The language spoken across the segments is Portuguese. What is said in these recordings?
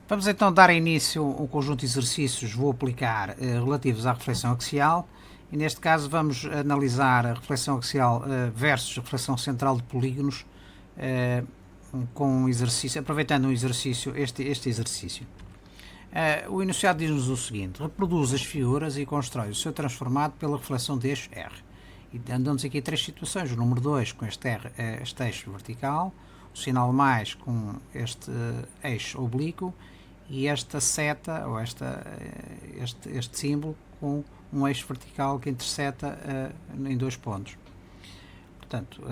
Vamos então dar início a um conjunto de exercícios, vou aplicar relativos à reflexão axial, e neste caso vamos analisar a reflexão axial versus a reflexão central de polígonos com um exercício, aproveitando um exercício, este exercício. O enunciado diz-nos o seguinte: reproduz as figuras e constrói o seu transformado pela reflexão de eixo R. E dando-nos aqui três situações: o número 2 com este eixo vertical, o sinal mais com este eixo oblíquo e esta seta, ou este símbolo, com um eixo vertical que interseta em dois pontos. Portanto,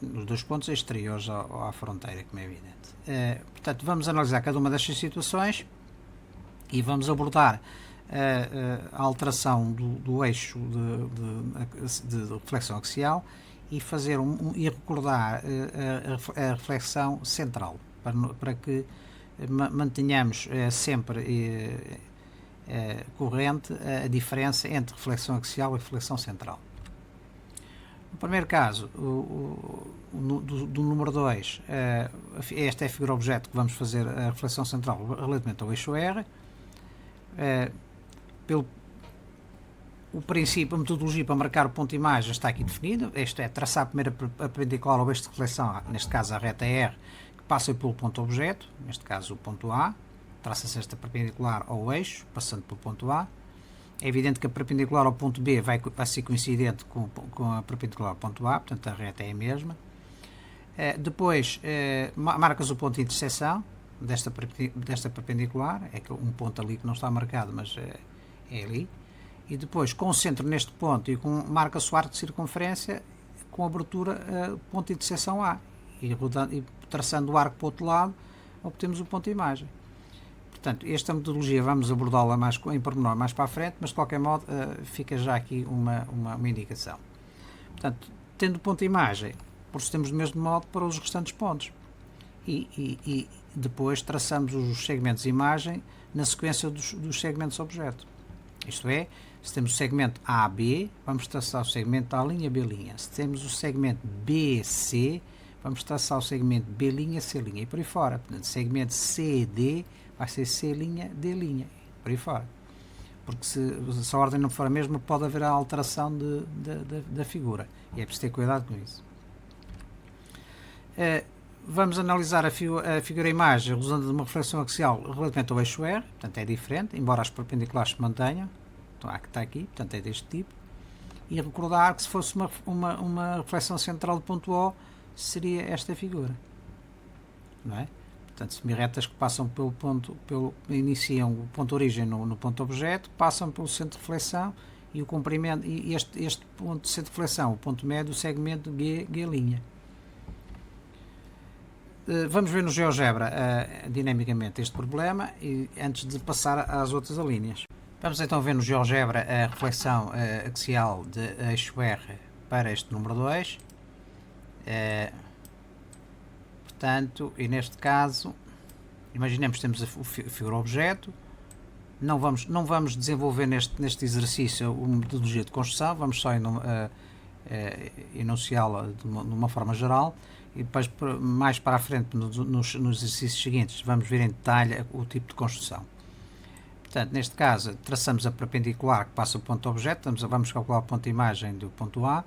nos dois pontos exteriores à fronteira, como é evidente. Portanto, vamos analisar cada uma destas situações e vamos abordar a alteração do eixo de reflexão axial e fazer e recordar a reflexão central, para que mantenhamos sempre corrente a diferença entre reflexão axial e reflexão central. No primeiro caso, do número 2, esta é a figura objeto que vamos fazer a reflexão central relativamente ao eixo R. O princípio, a metodologia para marcar o ponto de imagem está aqui definida. Isto é, traçar a primeira perpendicular ao eixo de reflexão, neste caso a reta R, que passa pelo ponto objeto, neste caso o ponto A. Traça-se esta perpendicular ao eixo, passando pelo ponto A. É evidente que a perpendicular ao ponto B vai ser coincidente com a perpendicular ao ponto A, portanto a reta é a mesma. Depois marcas o ponto de interseção desta perpendicular, é que um ponto ali que não está marcado, mas é ali. E depois concentro neste ponto e marca-se o arco de circunferência com abertura ponto de interseção A. E traçando o arco para o outro lado, obtemos o ponto de imagem. Portanto, esta metodologia vamos abordá-la em pormenor mais para a frente, mas de qualquer modo fica já aqui uma indicação. Portanto, tendo o ponto de imagem, procedemos do mesmo modo para os restantes pontos. E depois traçamos os segmentos de imagem na sequência dos segmentos objeto. Isto é, se temos o segmento AB, vamos traçar o segmento A', B'. Se temos o segmento BC, vamos traçar o segmento B', C', e por aí fora. Portanto, segmento CD vai ser C', D', por aí fora. Porque se a ordem não for a mesma, pode haver a alteração da figura. E é preciso ter cuidado com isso. Vamos analisar a figura-imagem usando uma reflexão axial relativamente ao eixo R, portanto é diferente, embora as perpendiculares se mantenham. Então, a que está aqui, portanto é deste tipo. E recordar que se fosse uma reflexão central do ponto O, seria esta figura. Não é? Portanto, semi-retas que passam pelo ponto, iniciam o ponto origem no ponto objeto, passam pelo centro de reflexão e o comprimento, e este ponto de centro de reflexão, o ponto médio, o segmento G'. Vamos ver no GeoGebra dinamicamente este problema e antes de passar às outras alíneas. Vamos então ver no GeoGebra a reflexão axial de eixo R para este número 2. Portanto, e neste caso, imaginemos que temos a figura objeto. Não vamos desenvolver neste exercício uma metodologia de construção, vamos só enunciá-la de uma forma geral. E depois, mais para a frente, nos exercícios seguintes, vamos ver em detalhe o tipo de construção. Portanto, neste caso, traçamos a perpendicular que passa o ponto objeto, vamos calcular o ponto de imagem do ponto A,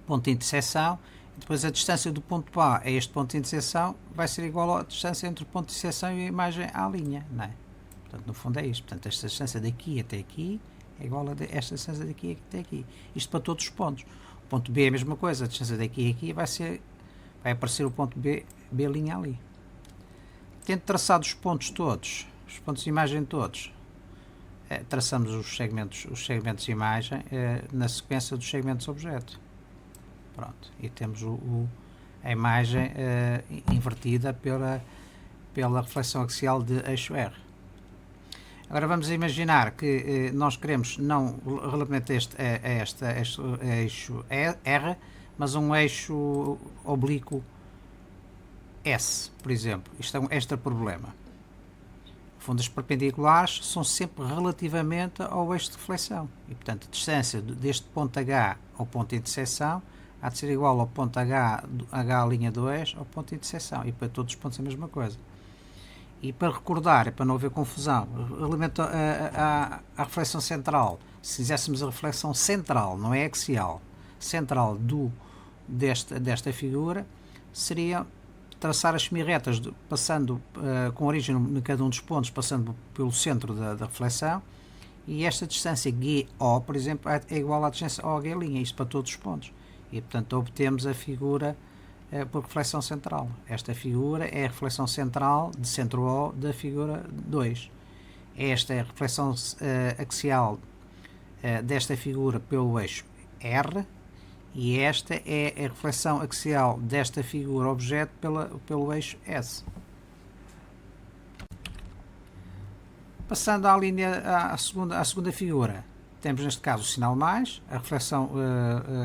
ponto de interseção, e depois a distância do ponto A a este ponto de interseção vai ser igual à distância entre o ponto de interseção e a imagem à linha, não é? Portanto, no fundo é isto. Portanto, esta distância daqui até aqui é igual a esta distância daqui até aqui. Isto para todos os pontos. O ponto B é a mesma coisa, a distância daqui a aqui vai aparecer o ponto B' ali. Tendo traçado os pontos todos, os pontos de imagem todos, traçamos os segmentos de imagem na sequência dos segmentos objeto. Pronto, e temos a imagem invertida pela reflexão axial de eixo R. Agora vamos imaginar que nós queremos não relativamente a este eixo R, mas um eixo oblíquo S, por exemplo. Isto é um extra problema. No fundo, as perpendiculares são sempre relativamente ao eixo de reflexão. E, portanto, a distância deste ponto H ao ponto de interseção há de ser igual ao ponto H'2 ao ponto de interseção. E para todos os pontos é a mesma coisa. E para recordar, para não haver confusão, a reflexão central, se fizéssemos a reflexão central, não é axial, central desta figura, seria traçar as semiretas passando com origem em cada um dos pontos, passando pelo centro da reflexão, e esta distância GO, por exemplo, é igual à distância OG', isto para todos os pontos. E, portanto, obtemos a figura por reflexão central. Esta figura é a reflexão central de centro O da figura 2. Esta é a reflexão axial desta figura pelo eixo R, e esta é a reflexão axial desta figura objeto pelo eixo S. Passando à linha à segunda figura, temos neste caso o sinal mais, a reflexão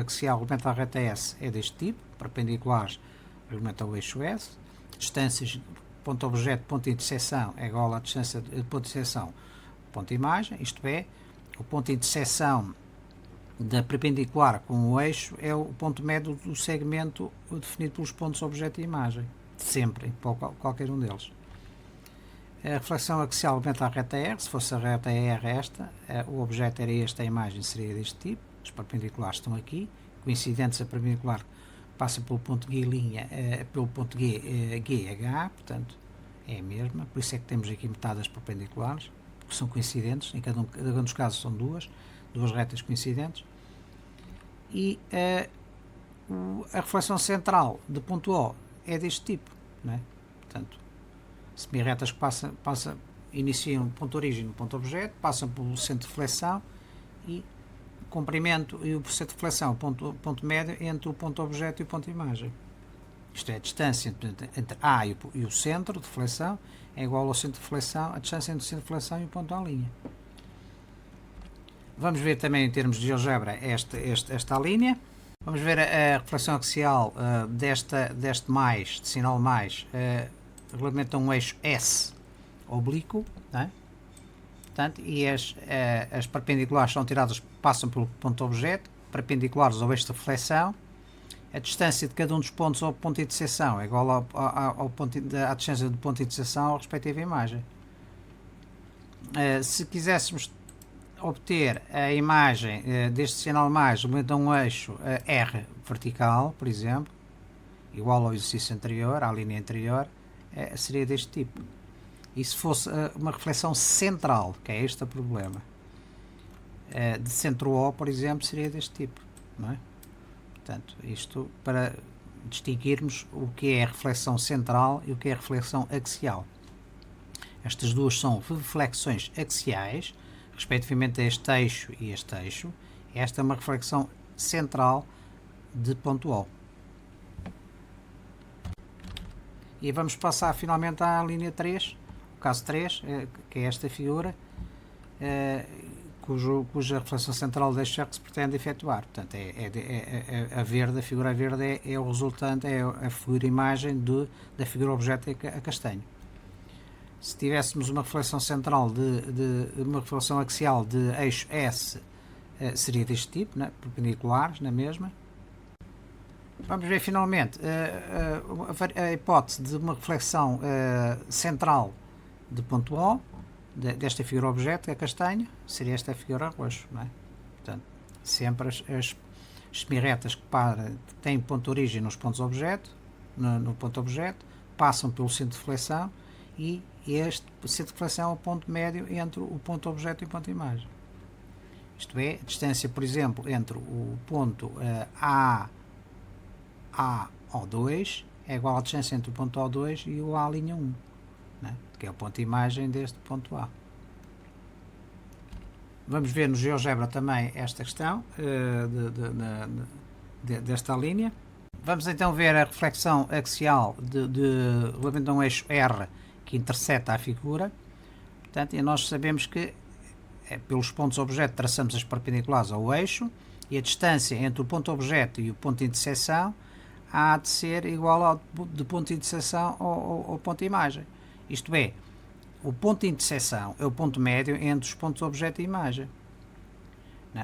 axial relativamente à reta S é deste tipo, perpendiculares relativamente ao eixo S, distâncias ponto objeto, ponto de interseção é igual à distância de ponto de interseção, ponto de imagem, isto é, o ponto de interseção da perpendicular com o eixo é o ponto médio do segmento definido pelos pontos objeto e imagem, sempre, em qualquer um deles. A reflexão axial aumenta a reta R, se fosse a reta R esta, o objeto era este, a imagem seria deste tipo, os perpendiculares estão aqui, coincidentes a perpendicular passa pelo ponto G', pelo ponto GH, portanto é a mesma, por isso é que temos aqui metade das perpendiculares, porque são coincidentes, em cada um dos casos são duas retas coincidentes, e a reflexão central de ponto O é deste tipo, não é? Portanto, semi-retas que iniciam no ponto de origem no ponto objeto, passam pelo centro de reflexão e o comprimento e o centro de reflexão, o ponto médio entre o ponto objeto e o ponto de imagem. Isto é, a distância entre A e o centro de reflexão é igual ao centro de reflexão, a distância entre o centro de reflexão e o ponto à linha. Vamos ver também em termos de GeoGebra esta linha. Vamos ver a reflexão axial deste mais, de sinal mais, relativamente a um eixo S oblíquo, né? Portanto, e as perpendiculares são tiradas, passam pelo ponto objeto, perpendiculares ao eixo de reflexão. A distância de cada um dos pontos ao ponto de interseção é igual à distância do ponto de interseção à respectiva imagem. Se quiséssemos obter a imagem deste sinal mais relativamente a um eixo R vertical, por exemplo, igual ao exercício anterior, à linha anterior, seria deste tipo. E se fosse uma reflexão central, que é este o problema, de centro O, por exemplo, seria deste tipo, não é? Portanto, isto para distinguirmos o que é a reflexão central e o que é a reflexão axial. Estas duas são reflexões axiais, respectivamente a este eixo e este eixo. Esta é uma reflexão central de ponto O. E vamos passar finalmente à linha 3, o caso 3, que é esta figura, cuja reflexão central deste eixo se pretende efetuar. Portanto, a verde, a figura verde é o resultante, é a figura imagem da figura objeto a castanho. Se tivéssemos uma reflexão central uma reflexão axial de eixo S, seria deste tipo, né? Perpendiculares na mesma. Vamos ver finalmente a hipótese de uma reflexão central de ponto O, desta figura objeto, a castanha, seria esta a figura roxo, não é? Portanto, sempre as semi-retas que têm ponto de origem nos pontos objeto, no ponto objeto, passam pelo centro de reflexão e este centro de reflexão é o ponto médio entre o ponto objeto e o ponto imagem. Isto é, a distância, por exemplo, entre o ponto O2 é igual à distância entre o ponto O2 e o A'1, né? Que é o ponto de imagem deste ponto A. Vamos ver no GeoGebra também esta questão desta linha. Vamos então ver a reflexão axial relativamente a um eixo R que interseta a figura. Portanto, e nós sabemos que pelos pontos objeto traçamos as perpendiculares ao eixo e a distância entre o ponto objeto e o ponto de interseção há de ser igual ao do ponto de interseção ao ponto de imagem. Isto é, o ponto de interseção é o ponto médio entre os pontos objeto e imagem.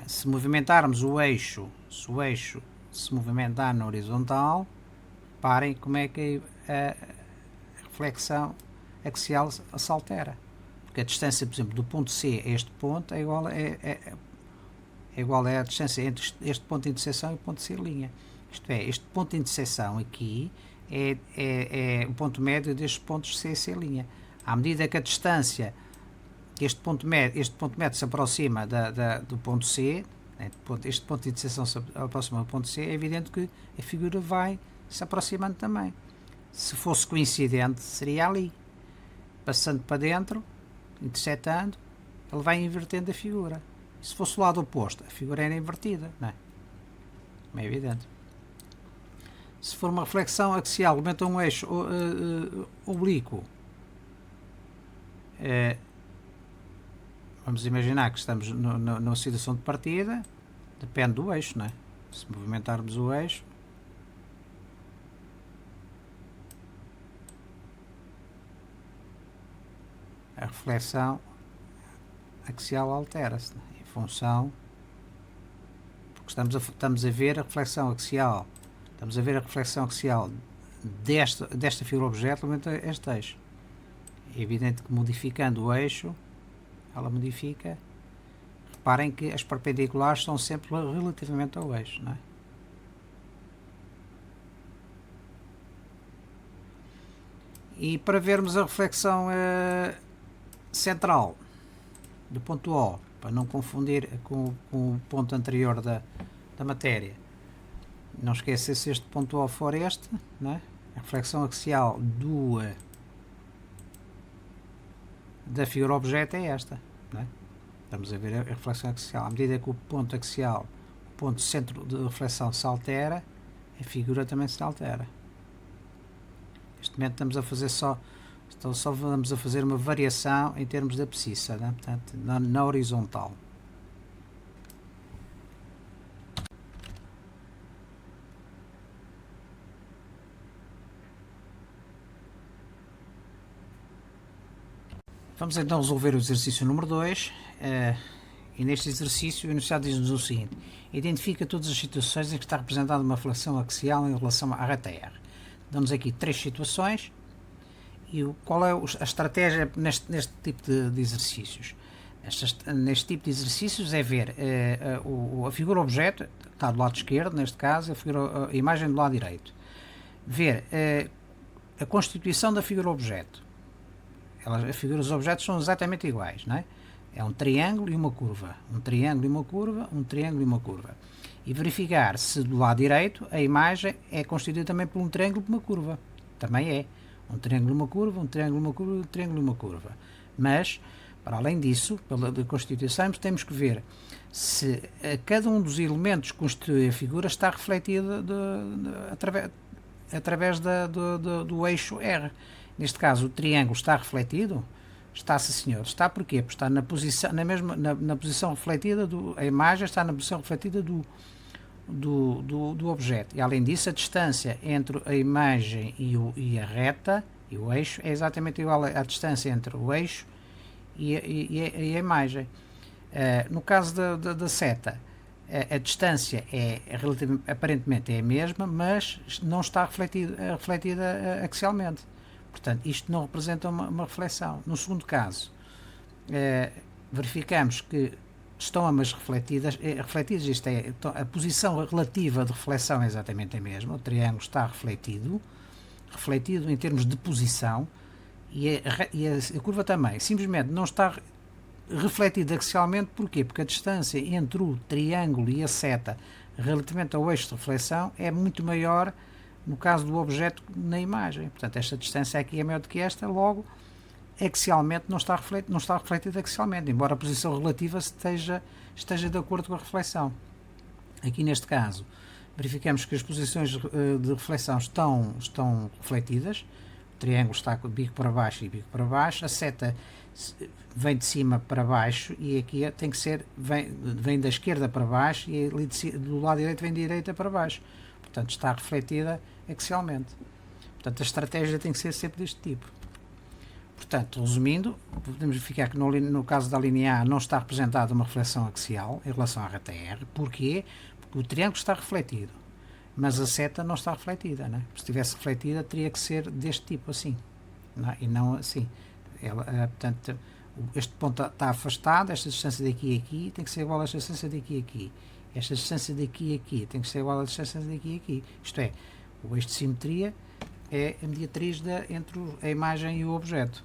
Se movimentarmos o eixo, se o eixo se movimentar na horizontal, reparem como é que a reflexão axial se altera. Porque a distância, por exemplo, do ponto C a este ponto é igual a distância entre este ponto de interseção e o ponto C'. Isto é, este ponto de interseção aqui é o ponto médio destes pontos C e C'. À medida que a distância, que este ponto médio se aproxima do ponto C, este ponto de interseção se aproxima do ponto C, é evidente que a figura vai se aproximando também. Se fosse coincidente, seria ali. Passando para dentro, intersetando, ele vai invertendo a figura. Se fosse o lado oposto, a figura era invertida, não é? É evidente. Se for uma reflexão axial, aumenta um eixo oblíquo, vamos imaginar que estamos numa situação de partida, depende do eixo, não é? Se movimentarmos o eixo, a reflexão axial altera-se, em função, porque estamos a ver a reflexão axial, desta figura-objeto aumenta este eixo. É evidente que modificando o eixo, ela modifica. Reparem que as perpendiculares são sempre relativamente ao eixo, não é? E para vermos a reflexão central do ponto O, para não confundir com o ponto anterior da matéria, não esquecer se este ponto O for este, não é? A reflexão axial da figura objeto é esta, não é? Estamos a ver a reflexão axial. À medida que o ponto axial, o ponto centro de reflexão se altera, a figura também se altera. Neste momento estamos a fazer só vamos a fazer uma variação em termos da abscissa, né? Portanto, na horizontal. Vamos então resolver o exercício número 2. E neste exercício, o enunciado diz-nos o seguinte: identifica todas as situações em que está representada uma reflexão axial em relação à reta R. Damos aqui 3 situações. E qual é a estratégia neste tipo de exercícios? Neste tipo de exercícios é ver a figura objeto, que está do lado esquerdo, neste caso, a imagem do lado direito. Ver a constituição da figura objeto. As figuras objetos são exatamente iguais, não é? É um triângulo e uma curva. Um triângulo e uma curva, um triângulo e uma curva. E verificar se do lado direito a imagem é constituída também por um triângulo e uma curva. Também é. Um triângulo e uma curva, um triângulo e uma curva, um triângulo e uma curva. Mas, para além disso, pela constituição, temos que ver se cada um dos elementos que constitui a figura está refletido através do eixo R. Neste caso, o triângulo está refletido? Está, sim senhor. Está porquê? Porque está na posição refletida, a imagem está na posição refletida do objeto. E além disso, a distância entre a imagem e a reta e o eixo é exatamente igual à distância entre o eixo e a imagem. No caso da seta, a distância aparentemente é a mesma, mas não está refletida axialmente. Portanto, isto não representa uma reflexão. No segundo caso, verificamos que estão ambas refletidas, isto é, a posição relativa de reflexão é exatamente a mesma, o triângulo está refletido em termos de posição, e a curva também, simplesmente não está refletida axialmente. Porquê? Porque a distância entre o triângulo e a seta relativamente ao eixo de reflexão é muito maior no caso do objeto na imagem. Portanto, esta distância aqui é maior do que esta, logo axialmente não está refletida axialmente, embora a posição relativa esteja de acordo com a reflexão. Aqui neste caso, verificamos que as posições de reflexão estão refletidas, o triângulo está com o bico para baixo e bico para baixo, a seta vem de cima para baixo e aqui tem que ser, vem da esquerda para baixo e do lado direito vem de direita para baixo. Portanto, está refletida axialmente. Portanto, a estratégia tem que ser sempre deste tipo. Portanto, resumindo, podemos verificar que no caso da linha A não está representada uma reflexão axial em relação à reta R. Porquê? Porque o triângulo está refletido, mas a seta não está refletida, né? Se estivesse refletida, teria que ser deste tipo, assim. não é? E não assim. Portanto, este ponto está afastado, esta distância daqui a aqui tem que ser igual a esta distância daqui a aqui. Esta distância daqui a aqui tem que ser igual à distância daqui a aqui. Isto é, o eixo de simetria é a mediatriz entre a imagem e o objeto.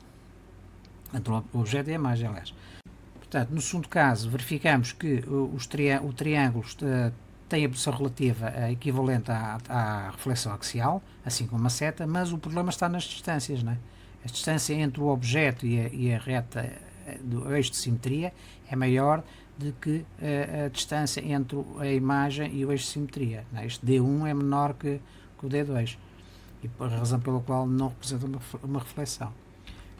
Entre o objeto e a imagem, aliás. Portanto, no segundo caso, verificamos que o triângulo tem a posição relativa equivalente à reflexão axial, assim como a seta, mas o problema está nas distâncias, não é? A distância entre o objeto e a reta do eixo de simetria é maior do que a distância entre a imagem e o eixo de simetria. Não é? Este D1 é menor que o D2, e por a razão pela qual não representa uma reflexão.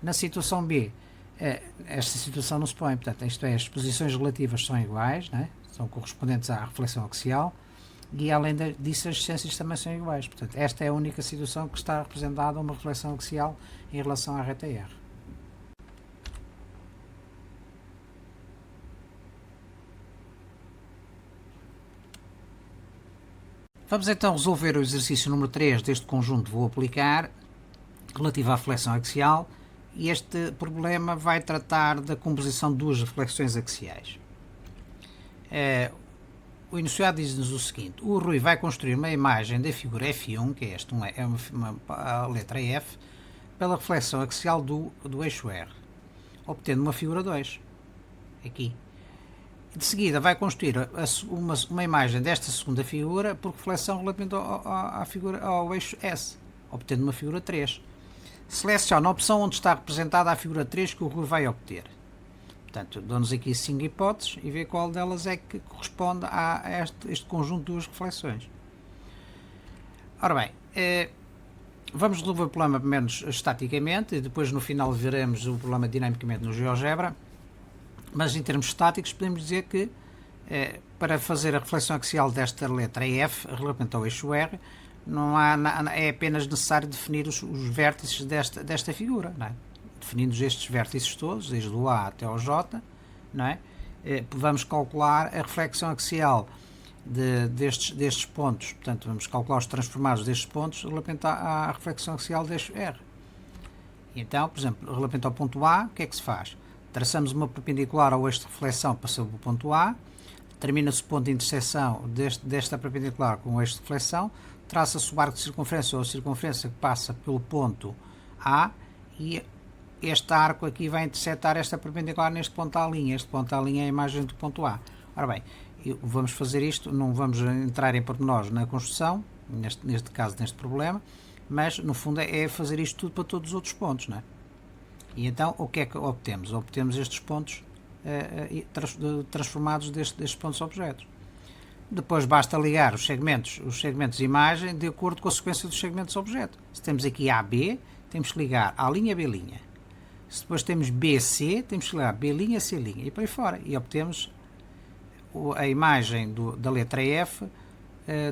Na situação B, esta situação não se põe, portanto, isto é, as posições relativas são iguais, não é? São correspondentes à reflexão axial, e além disso as distâncias também são iguais. Portanto, esta é a única situação que está representada uma reflexão axial em relação à reta R. Vamos então resolver o exercício número 3 deste conjunto que vou aplicar, relativo à reflexão axial, e este problema vai tratar da composição de duas reflexões axiais. O enunciado diz-nos o seguinte: o Rui vai construir uma imagem da figura F1, que é a letra F, pela reflexão axial do eixo R, obtendo uma figura 2, aqui. De seguida vai construir uma imagem desta segunda figura por reflexão relativamente ao eixo S, obtendo uma figura 3. Seleciona a opção onde está representada a figura 3 que o Rui vai obter. Portanto, dou-nos aqui 5 hipóteses e vê qual delas é que corresponde a este conjunto de duas reflexões. Ora bem, vamos resolver o problema primeiro estaticamente e depois no final veremos o problema dinamicamente no GeoGebra. Mas em termos estáticos podemos dizer que para fazer a reflexão axial desta letra F relativamente ao eixo R, é apenas necessário definir os vértices desta figura, não é? Definindo estes vértices todos, desde o A até ao J, não é? Vamos calcular a reflexão axial destes pontos, portanto vamos calcular os transformados destes pontos relativamente à reflexão axial deste R. E então, por exemplo, relativamente ao ponto A, o que é que se faz? Traçamos uma perpendicular ao eixo de reflexão para sobre o ponto A, determina-se o ponto de interseção desta perpendicular com o eixo de reflexão, traça-se o arco de circunferência ou a circunferência que passa pelo ponto A e este arco aqui vai intersetar esta perpendicular neste ponto A'. Este ponto A' é a imagem do ponto A. Ora bem, vamos fazer isto, não vamos entrar em pormenores na construção, neste caso, neste problema, mas no fundo é fazer isto tudo para todos os outros pontos, não é? E então o que é que obtemos? Obtemos estes pontos transformados destes pontos objetos. Depois basta ligar os segmentos de imagem de acordo com a sequência dos segmentos objeto. Se temos aqui AB, temos que ligar à linha B'. Se depois temos BC, temos que ligar B', C' e por aí fora. E obtemos a imagem da letra F,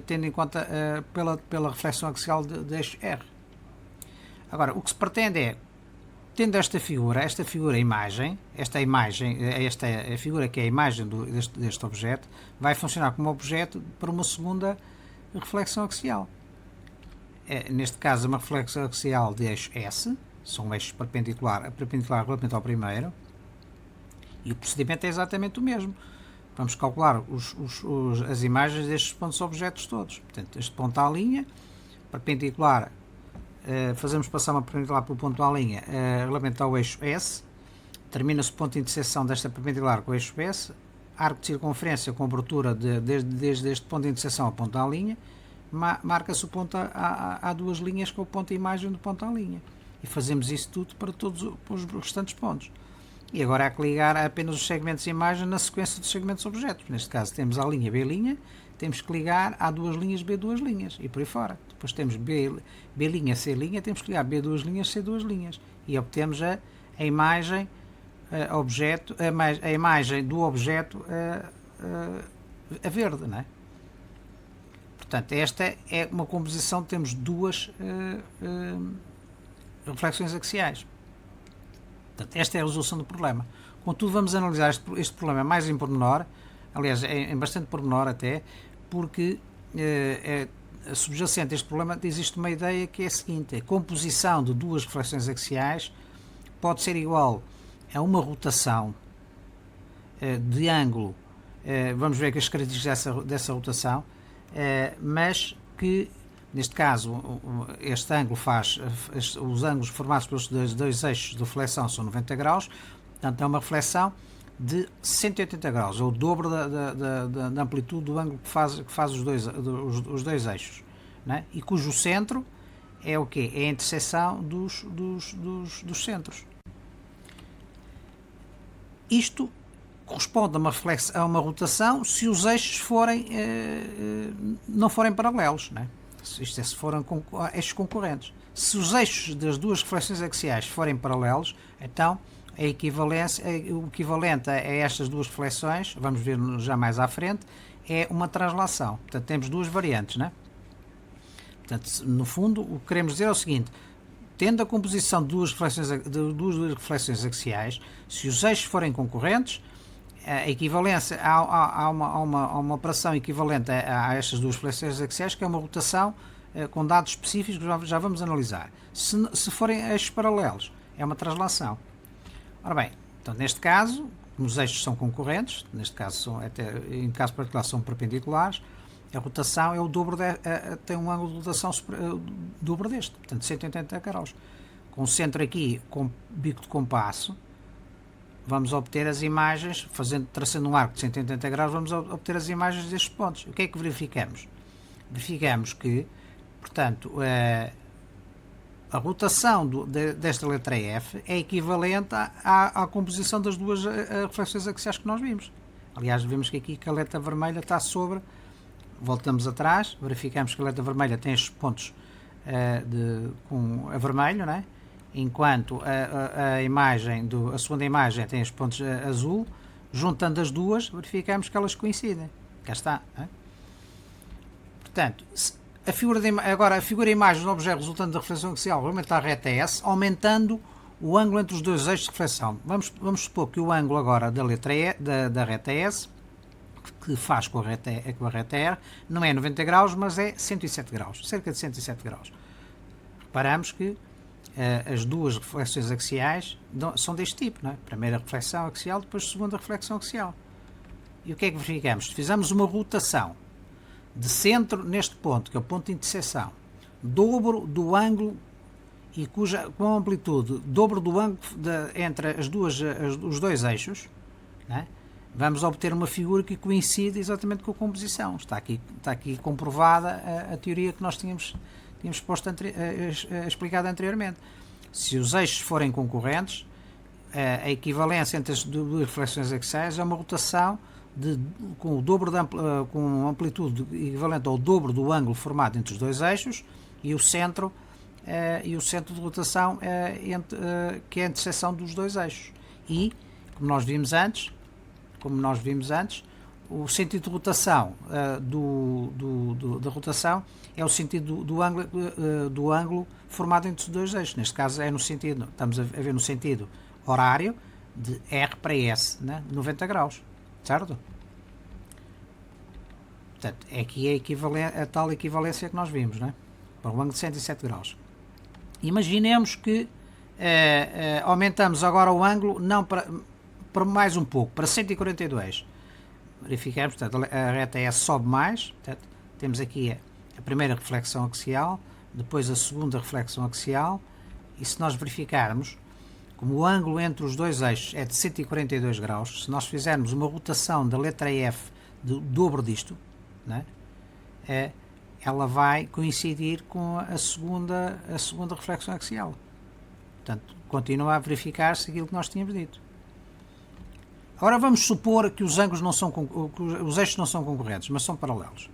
tendo em conta pela reflexão axial de eixo R. Agora, o que se pretende é, tendo esta figura imagem, esta é a figura que é a imagem deste objeto, vai funcionar como objeto para uma segunda reflexão axial. Neste caso, uma reflexão axial de eixo S, são eixos perpendicular relativamente ao primeiro, e o procedimento é exatamente o mesmo. Vamos calcular as imagens destes pontos objetos todos. Portanto, este ponto à linha, perpendicular, fazemos passar uma perpendicular pelo ponto à linha relativamente ao eixo S, termina-se o ponto de interseção desta perpendicular com o eixo S, arco de circunferência com abertura desde este ponto de interseção ao ponto à linha, marca-se o ponto a duas linhas com o ponto de imagem do ponto à linha. E fazemos isso tudo para todos os restantes pontos. E agora há que ligar apenas os segmentos de imagem na sequência dos segmentos objetos. Neste caso temos a linha B', temos que ligar a duas linhas B duas linhas e por aí fora. Depois temos B', C', temos que ligar B duas linhas, C duas linhas. E obtemos a imagem objeto, a imagem do objeto a verde, não é? Portanto, esta é uma composição, temos duas reflexões axiais. Portanto, esta é a resolução do problema. Contudo, vamos analisar este problema mais em pormenor, aliás, em bastante pormenor até, porque subjacente a este problema existe uma ideia que é a seguinte: a composição de duas reflexões axiais pode ser igual a uma rotação de ângulo, vamos ver que as características dessa rotação, mas que neste caso este ângulo os ângulos formados pelos dois eixos de reflexão são 90 graus, portanto é uma reflexão de 180 graus, ou o dobro da amplitude do ângulo que faz os dois eixos, né? E cujo centro é o quê? É a interseção dos centros. Isto corresponde a uma rotação se os eixos não forem paralelos, né? Isto é, se forem eixos concorrentes. Se os eixos das duas reflexões axiais forem paralelos, então o equivalente a estas duas reflexões, vamos ver já mais à frente, é uma translação. Portanto, temos duas variantes, né? Portanto, no fundo, o que queremos dizer é o seguinte: tendo a composição de duas reflexões axiais, se os eixos forem concorrentes, a equivalência há uma operação equivalente a estas duas reflexões axiais, que é uma rotação com dados específicos que já vamos analisar. Se forem eixos paralelos, é uma translação. Ora bem, então neste caso, como os eixos são concorrentes, neste caso em caso particular são perpendiculares, a rotação é o dobro, tem um ângulo de rotação dobro deste, portanto 180 graus. Com o centro aqui com bico de compasso, vamos obter as imagens, traçando um arco de 180 graus, vamos obter as imagens destes pontos. O que é que verificamos? Verificamos que, portanto, a rotação desta letra F é equivalente à composição das duas reflexões axiais que nós vimos. Aliás, vemos que aqui que a letra vermelha está sobre. Voltamos atrás, verificamos que a letra vermelha tem estes pontos com a vermelho, não é? Enquanto a segunda imagem tem os pontos azul. Juntando as duas, verificamos que elas coincidem. Cá está. Não é? Portanto, agora a figura e imagem do objeto resultante da reflexão axial vai aumentar a reta S, aumentando o ângulo entre os dois eixos de reflexão. Vamos supor que o ângulo agora da letra da reta S, que faz com a reta R, não é 90 graus, mas é 107 graus, cerca de 107 graus. Reparamos que as duas reflexões axiais são deste tipo, não é? Primeira reflexão axial, depois segunda reflexão axial. E o que é que verificamos? Se fizermos uma rotação de centro neste ponto, que é o ponto de interseção, dobro do ângulo e com a amplitude dobro do ângulo entre os dois eixos, não é? Vamos obter uma figura que coincide exatamente com a composição. Está aqui comprovada a teoria que nós tínhamos explicado anteriormente. Se os eixos forem concorrentes, a equivalência entre as duas reflexões axiais é uma rotação com amplitude equivalente ao dobro do ângulo formado entre os dois eixos e o centro de rotação que é a interseção dos dois eixos. E, como nós vimos antes, o sentido de rotação da rotação é o sentido do ângulo formado entre os dois eixos. Neste caso estamos a ver no sentido horário de R para S, né? 90 graus, certo? Portanto, aqui é a tal equivalência que nós vimos, né? Para um ângulo de 107 graus. Imaginemos que aumentamos agora o ângulo para mais um pouco, para 142. Verificamos, portanto, a reta S sobe mais, portanto, temos aqui a primeira reflexão axial, depois a segunda reflexão axial, e se nós verificarmos, como o ângulo entre os dois eixos é de 142 graus, se nós fizermos uma rotação da letra F do dobro disto, né, ela vai coincidir com a segunda reflexão axial. Portanto, continua a verificar-se aquilo que nós tínhamos dito. Agora vamos supor que os ângulos os eixos não são concorrentes, mas são paralelos.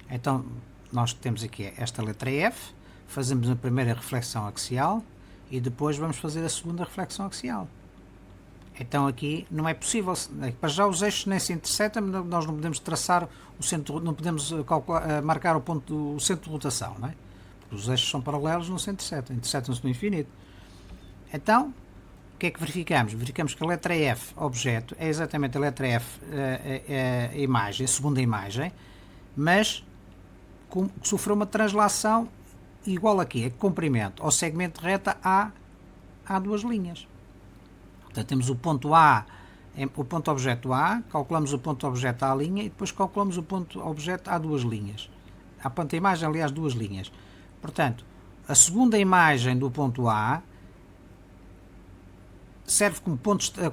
Então, nós temos aqui esta letra F, fazemos a primeira reflexão axial e depois vamos fazer a segunda reflexão axial. Então aqui não é possível, para já os eixos nem se interceptam, nós não podemos traçar o centro, não podemos marcar o centro de rotação, não é? Porque os eixos são paralelos, não se interceptam-se no infinito. Então, o que é que verificamos? Verificamos que a letra F, objeto, é exatamente a letra F, a imagem, a segunda imagem, mas que sofreu uma translação igual aqui, é que comprimento ao segmento de reta há duas linhas. Portanto, temos o ponto A, o ponto objeto A, calculamos o ponto objeto à linha e depois calculamos o ponto objeto a duas linhas. A ponta imagem, aliás, duas linhas. Portanto, a segunda imagem do ponto A serve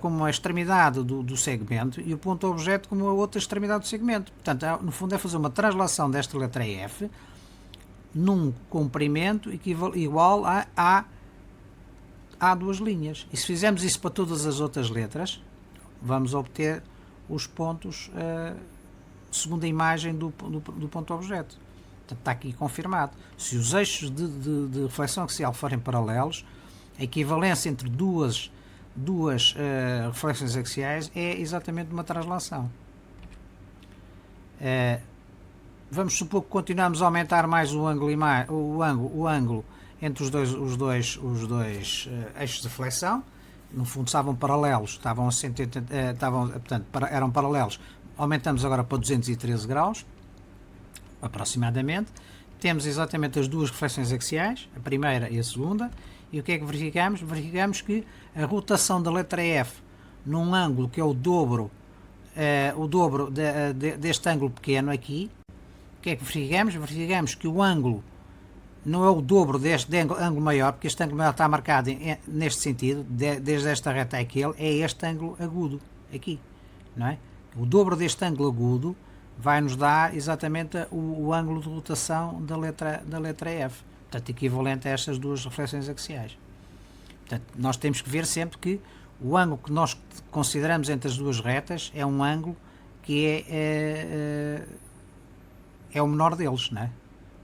como a extremidade do segmento e o ponto objeto como a outra extremidade do segmento. Portanto, no fundo é fazer uma translação desta letra F num comprimento igual a duas linhas. E se fizermos isso para todas as outras letras, vamos obter os pontos segunda imagem do ponto objeto. Portanto, está aqui confirmado. Se os eixos de reflexão axial forem paralelos, a equivalência entre duas reflexões axiais é exatamente uma translação. Vamos supor que continuamos a aumentar mais o ângulo entre os dois eixos de reflexão. No fundo estavam paralelos, estavam a 180, portanto, eram paralelos. Aumentamos agora para 213 graus, aproximadamente. Temos exatamente as duas reflexões axiais, a primeira e a segunda. E o que é que verificamos? Verificamos que a rotação da letra F num ângulo que é o dobro deste ângulo pequeno aqui. O que é que verificamos? Verificamos que o ângulo não é o dobro deste ângulo maior, porque este ângulo maior está marcado neste sentido, desde esta reta àquele, é este ângulo agudo, aqui, não é? O dobro deste ângulo agudo vai nos dar exatamente o ângulo de rotação da letra F, portanto, equivalente a estas duas reflexões axiais. Portanto, nós temos que ver sempre que o ângulo que nós consideramos entre as duas retas é um ângulo que é o menor deles, não é?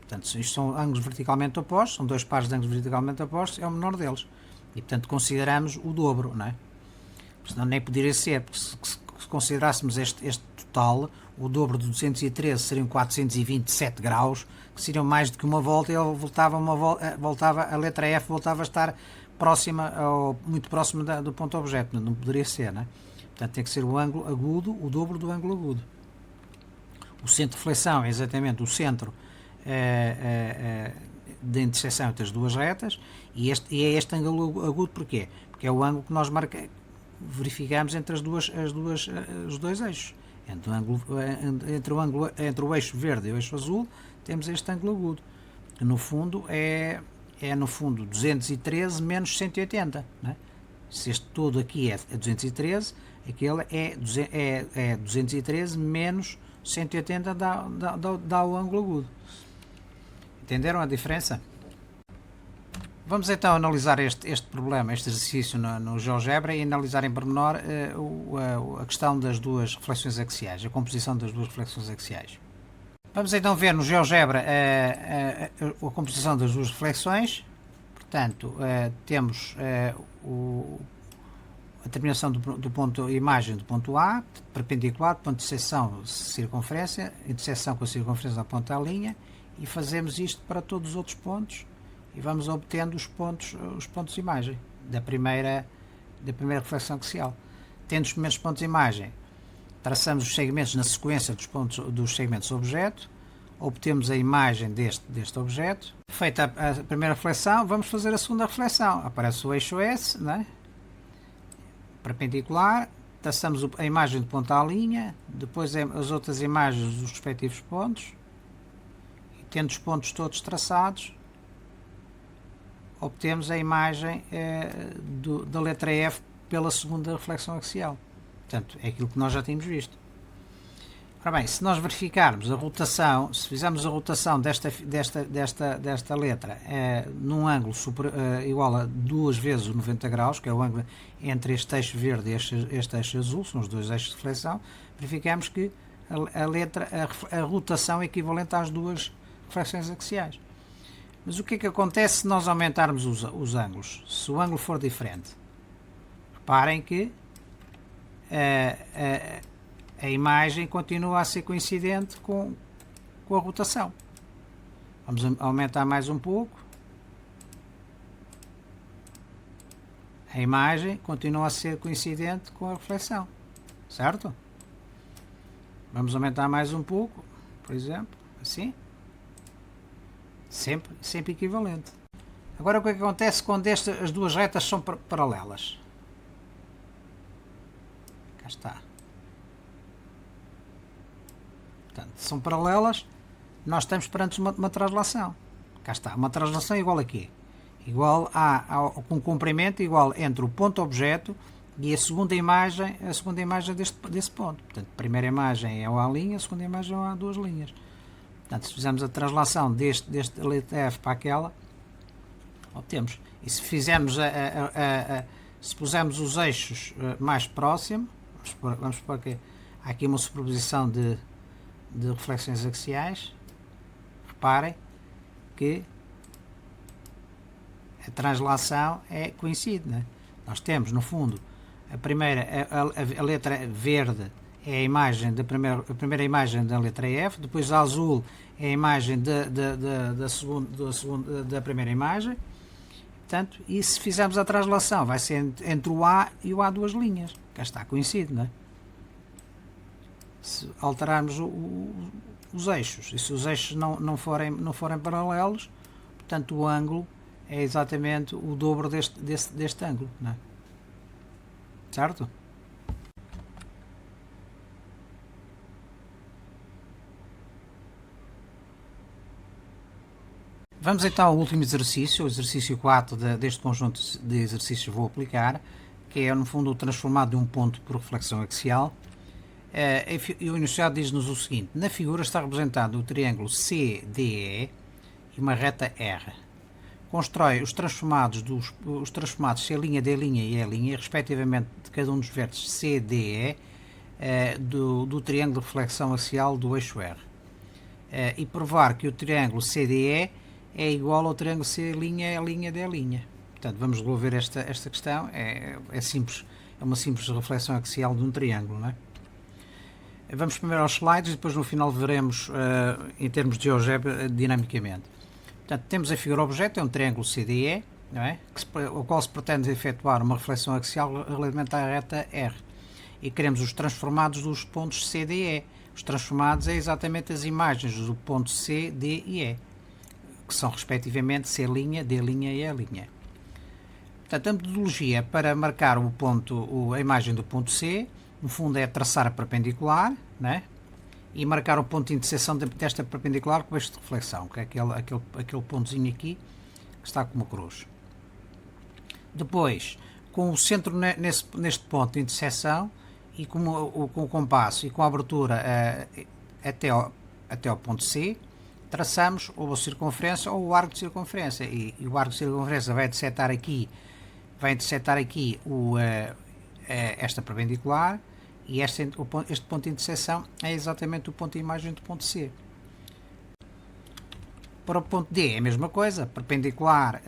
Portanto, isto são ângulos verticalmente opostos, são dois pares de ângulos verticalmente opostos, é o menor deles. E, portanto, consideramos o dobro, não é? Senão nem poderia ser, porque se considerássemos este total, o dobro de 213 seriam 427 graus, que seriam mais do que uma volta, e ele voltava, a letra F voltava a estar próxima, ou muito próxima do ponto objeto, não poderia ser, não é? Portanto, tem que ser o ângulo agudo, o dobro do ângulo agudo. O centro de reflexão é exatamente o centro da interseção entre as duas retas, e é este ângulo agudo. Porquê? Porque é o ângulo que nós verificamos entre os dois eixos. Entre o eixo verde e o eixo azul temos este ângulo agudo, que no fundo é no fundo 213 menos 180, não é? Se este todo aqui é 213, aquele é 213 menos 180, dá o ângulo agudo. Entenderam a diferença? Vamos então analisar este problema, este exercício no GeoGebra, e analisar em pormenor a questão das duas reflexões axiais, a composição das duas reflexões axiais. Vamos então ver no GeoGebra a composição das duas reflexões. Portanto, temos a terminação do ponto imagem do ponto A, perpendicular, ponto de interseção, circunferência, interseção com a circunferência da ponta à linha, e fazemos isto para todos os outros pontos e vamos obtendo os pontos de imagem da primeira reflexão axial. Tendo os primeiros pontos de imagem, traçamos os segmentos na sequência dos segmentos do objeto, obtemos a imagem deste objeto. Feita a primeira reflexão, vamos fazer a segunda reflexão. Aparece o eixo S, não é? Perpendicular, traçamos a imagem de ponta à linha, depois as outras imagens dos respectivos pontos, e tendo os pontos todos traçados, obtemos a imagem da letra F pela segunda reflexão axial. Portanto, é aquilo que nós já tínhamos visto. Ora bem, se nós verificarmos a rotação, se fizermos a rotação desta letra num ângulo igual a 2 vezes o 90 graus, que é o ângulo entre este eixo verde e este eixo azul, são os dois eixos de reflexão, verificamos que a rotação é equivalente às duas reflexões axiais. Mas o que é que acontece se nós aumentarmos os ângulos? Se o ângulo for diferente? Reparem que a imagem continua a ser coincidente com a rotação. Vamos aumentar mais um pouco. A imagem continua a ser coincidente com a reflexão, certo? Vamos aumentar mais um pouco, por exemplo, assim. sempre equivalente. Agora o que é que acontece quando as duas retas são paralelas? Cá está. Portanto, são paralelas, nós estamos perante uma translação. Cá está, uma translação igual a quê? Igual com comprimento igual entre o ponto objeto e a segunda imagem desse ponto. Portanto, a primeira imagem é o A', a segunda imagem é o A duas linhas. Portanto, se fizermos a translação deste letra F para aquela, obtemos. E se fizermos se pusermos os eixos mais próximos, vamos supor que há aqui uma superposição de reflexões axiais, reparem que a translação coincide, né? Nós temos, no fundo, a letra verde é a imagem a primeira imagem da letra F, depois a azul é a imagem da primeira imagem. Portanto, e se fizermos a translação, vai ser entre o A e o A duas linhas. Cá está, coincide, não é? Se alterarmos os eixos, e se os eixos não forem paralelos, portanto o ângulo é exatamente o dobro deste ângulo, não é? Certo? Vamos então ao último exercício, o exercício 4 deste conjunto de exercícios vou aplicar, que é no fundo o transformado de um ponto por reflexão axial. E o enunciado diz-nos o seguinte: na figura está representado o triângulo CDE e uma reta R. Constrói os transformados C', D' e E', respectivamente de cada um dos vértices CDE do triângulo de reflexão axial do eixo R. E provar que o triângulo CDE é igual ao triângulo C', E', D'. Portanto, vamos resolver esta questão. É simples, é uma simples reflexão axial de um triângulo, não é? Vamos primeiro aos slides e depois no final veremos em termos de GeoGebra dinamicamente. Portanto, temos a figura objeto, é um triângulo CDE, não é? O qual se pretende efetuar uma reflexão axial relativamente à reta R. E queremos os transformados dos pontos CDE. Os transformados é exatamente as imagens do ponto C, D e E, que são respectivamente C', D' e E'. Portanto, a metodologia para marcar a imagem do ponto C, no fundo é traçar a perpendicular, né? E marcar o ponto de interseção desta perpendicular com este de reflexão, que é aquele pontozinho aqui que está com uma cruz. Depois, com o centro neste ponto de interseção e com o compasso e com a abertura até ao ponto C, traçamos ou a circunferência ou o arco de circunferência. E o arco de circunferência vai intersetar aqui esta perpendicular, e este ponto de interseção é exatamente o ponto de imagem do ponto C. Para o ponto D é a mesma coisa, perpendicular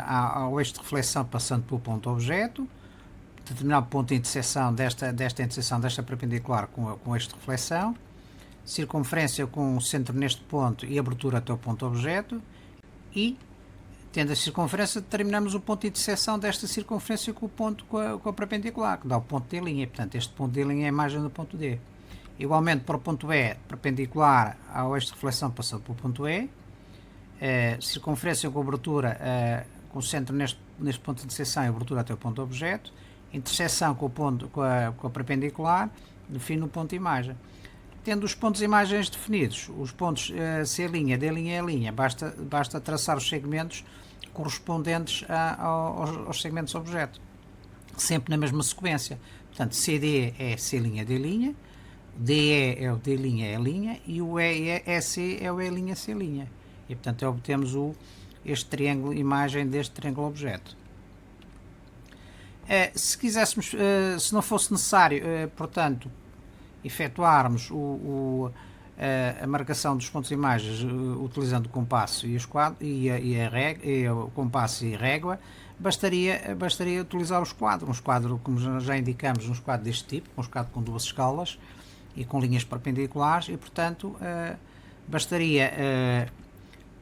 ao eixo de reflexão passando pelo ponto objeto, determinar o ponto de interseção desta perpendicular com o eixo de reflexão, circunferência com o centro neste ponto e abertura até o ponto objeto, e tendo a circunferência, determinamos o ponto de interseção desta circunferência com a perpendicular, que dá o ponto D'. Portanto, este ponto D' é a imagem do ponto D. Igualmente, para o ponto E, perpendicular ao eixo de reflexão passando pelo ponto E, circunferência com abertura, com o centro neste ponto de interseção e abertura até o ponto objeto, interseção com a perpendicular, define o ponto de imagem. Tendo os pontos de imagens definidos, os pontos C', D' e E', basta traçar os segmentos correspondentes aos segmentos objeto, sempre na mesma sequência. Portanto, CD é C', D', DE é o D', E', e o EC é o E', C'. E, portanto, obtemos este triângulo, imagem deste triângulo objeto. Se quiséssemos, se não fosse necessário, portanto, efetuarmos a marcação dos pontos de imagens utilizando o compasso e o compasso e a régua, bastaria utilizar os quadros. Um quadro, como já indicamos, um quadro deste tipo, um quadro com duas escalas e com linhas perpendiculares, e portanto bastaria,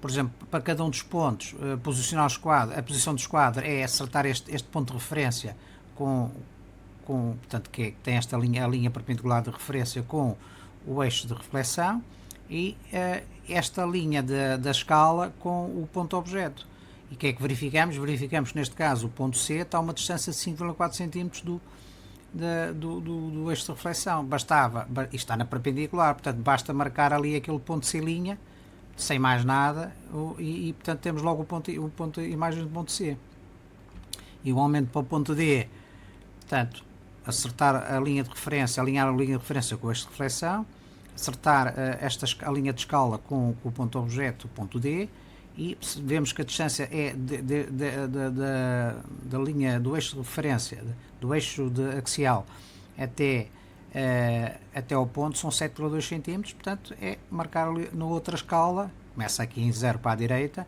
por exemplo, para cada um dos pontos, posicionar a posição do esquadro é acertar este ponto de referência portanto, que tem esta linha, a linha perpendicular de referência com o eixo de reflexão, e esta linha da escala com o ponto objeto. E o que é que verificamos? Verificamos que neste caso o ponto C está a uma distância de 5,4 cm do eixo de reflexão. Bastava, isto está na perpendicular, portanto basta marcar ali aquele ponto C', sem mais nada, e portanto temos logo a imagem do ponto C. Igualmente para o ponto D, portanto, acertar a linha de referência, alinhar a linha de referência com o eixo de reflexão, acertar a linha de escala com o ponto objeto, o ponto D, e vemos que a distância é da linha do eixo de referência, do eixo axial até ao ponto, são 7,2 cm, portanto é marcar ali na outra escala, começa aqui em 0 para a direita,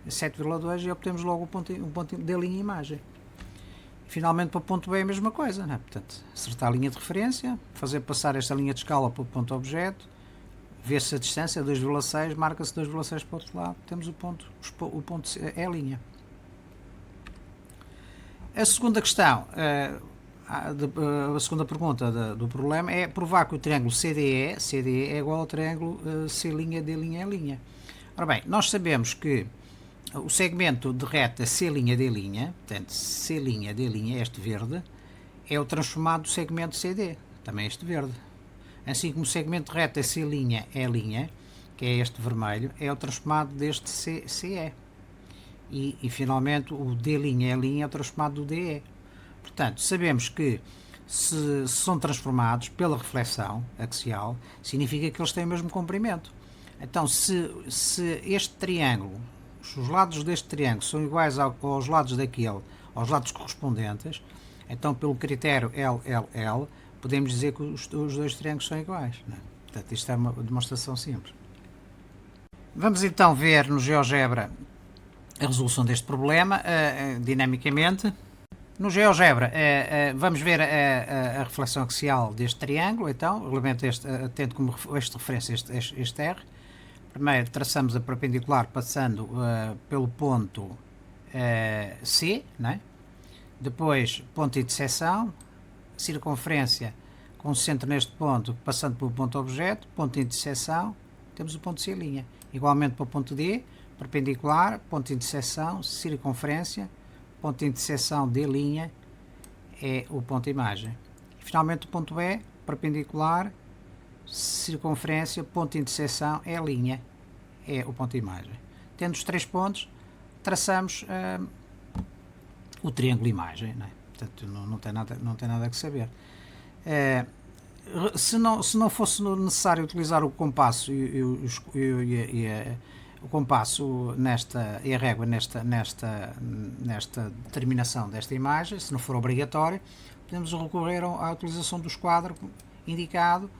7,2 e obtemos logo o ponto da linha imagem. Finalmente para o ponto B é a mesma coisa, né? Portanto, acertar a linha de referência, fazer passar esta linha de escala para o ponto objeto, ver-se a distância, 2,6, marca-se 2,6 para o outro lado, temos o ponto é a linha. A segunda questão, a segunda pergunta do problema é provar que o triângulo CDE é igual ao triângulo C', D', E'. Ora bem, nós sabemos que o segmento de reta C', D', portanto C', D', este verde, é o transformado do segmento CD, também este verde. Assim como o segmento de reta C', E', que é este vermelho, é o transformado deste CE. E finalmente o D', E' é o transformado do DE. Portanto, sabemos que se são transformados pela reflexão axial, significa que eles têm o mesmo comprimento. Então, se este triângulo, os lados deste triângulo são iguais aos lados daquele, aos lados correspondentes, então pelo critério LLL, podemos dizer que os dois triângulos são iguais. Não é? Portanto, isto é uma demonstração simples. Vamos então ver no GeoGebra a resolução deste problema, dinamicamente. No GeoGebra, vamos ver a reflexão axial deste triângulo, então, tendo como eixo de referência este R. Primeiro traçamos a perpendicular passando pelo ponto C, né? Depois ponto de intersecção, circunferência com centro neste ponto, passando pelo ponto objeto, ponto de intersecção, temos o ponto C'. Igualmente para o ponto D, perpendicular, ponto de intersecção, circunferência, ponto de intersecção D' é o ponto de imagem. E finalmente o ponto E, perpendicular, circunferência, ponto de intersecção E' é o ponto de imagem. Tendo os três pontos, traçamos o triângulo imagem, não é? Portanto, não tem nada a saber. Se não fosse necessário utilizar o compasso o compasso e a régua nesta determinação desta imagem, se não for obrigatório, podemos recorrer à utilização do esquadro indicado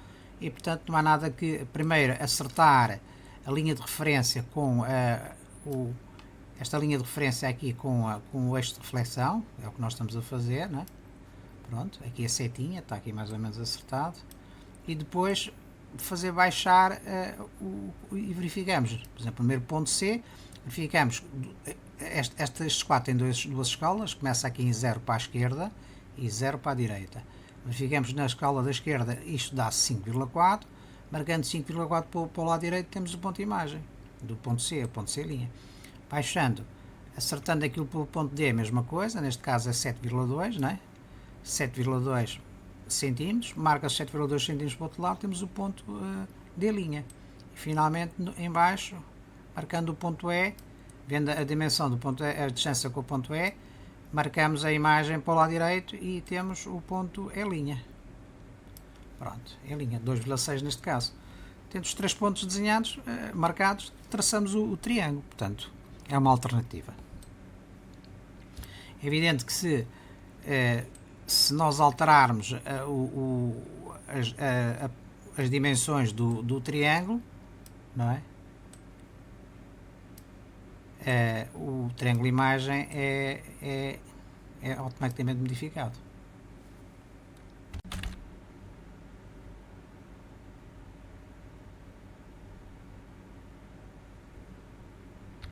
e, portanto, não há nada que, primeiro, acertar a linha de referência com esta linha de referência aqui com o eixo de reflexão, é o que nós estamos a fazer, não é? Pronto, aqui a setinha, está aqui mais ou menos acertado, e depois fazer baixar e verificamos, por exemplo, primeiro ponto C, verificamos estes 4 têm duas escalas, começa aqui em 0 para a esquerda e 0 para a direita. Verificamos na escala da esquerda, isto dá 5,4, marcando 5,4 para o lado direito temos o ponto de imagem, do ponto C, o ponto C'. Baixando, acertando aquilo pelo ponto D, a mesma coisa, neste caso é 7,2, não é? 7,2 centímetros, marca 7,2 centímetros para o outro lado, temos o ponto D'. E finalmente, em baixo, marcando o ponto E, vendo a dimensão do ponto E, a distância com o ponto E, marcamos a imagem para o lado direito e temos o ponto E'. Pronto, E', 2,6 neste caso. Tendo os três pontos desenhados, marcados, traçamos o triângulo, portanto, é uma alternativa. É evidente que se nós alterarmos as dimensões do triângulo, não é? O triângulo imagem é automaticamente modificado.